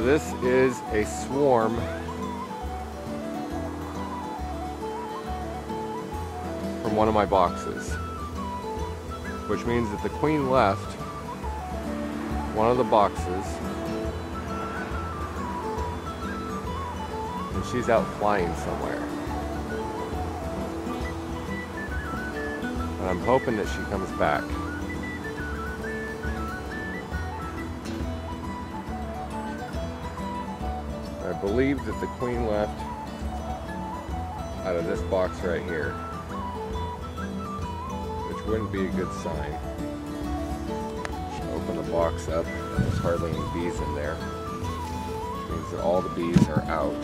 So this is a swarm from one of my boxes, which means that the queen left one of the boxes and she's out flying somewhere. And I'm hoping that she comes back. I believe that the queen left out of this box right here, which wouldn't be a good sign. Open the box up, and there's hardly any bees in there, which means that all the bees are out.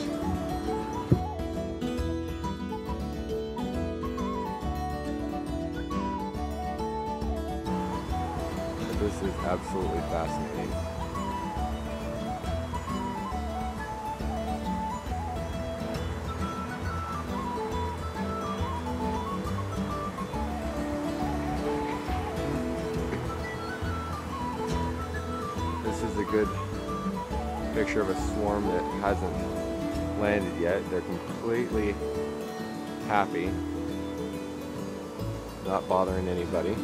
But this is absolutely fascinating. This is a good picture of a swarm that hasn't landed yet. They're completely happy, not bothering anybody.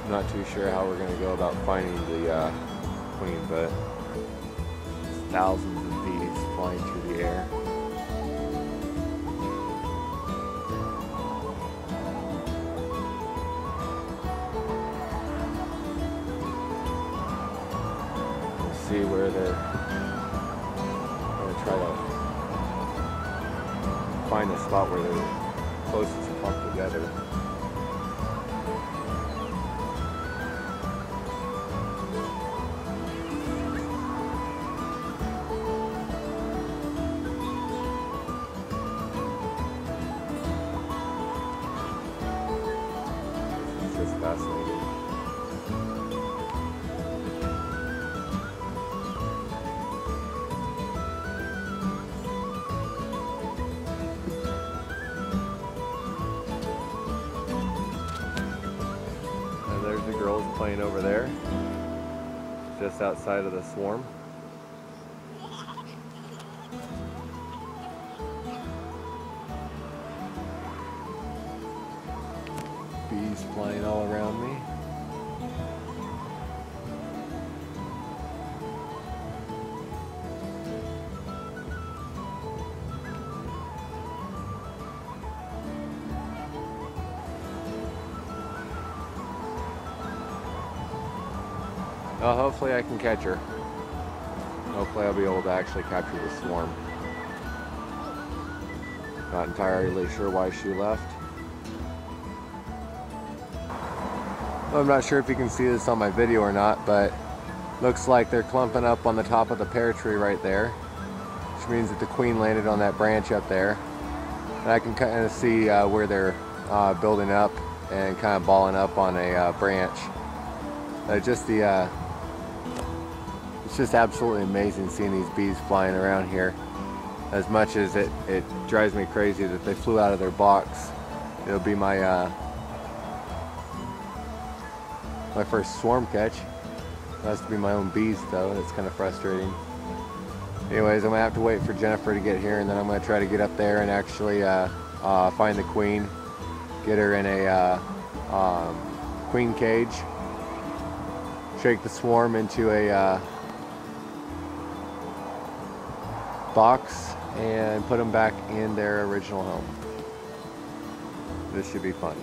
Not too sure how we're going to go about finding the queen, but there's thousands of bees flying through the air. We'll see where they're going to try to find a spot where they're closest to clump together. It's fascinating. And there's the girls playing over there, just outside of the swarm. Bees flying all around me. Well, hopefully I can catch her. Hopefully I'll be able to actually capture the swarm. Not entirely sure why she left. I'm not sure if you can see this on my video or not, but looks like they're clumping up on the top of the pear tree right there, which means that the queen landed on that branch up there. And I can kind of see where they're building up and kind of balling up on a branch. It's just absolutely amazing seeing these bees flying around here. As much as it drives me crazy that they flew out of their box. It'll be my my first swarm catch. It has to be my own bees though, and it's kind of frustrating. Anyways, I'm gonna have to wait for Jennifer to get here, and then I'm gonna try to get up there and actually find the queen, get her in a queen cage, shake the swarm into a box, and put them back in their original home. This should be fun.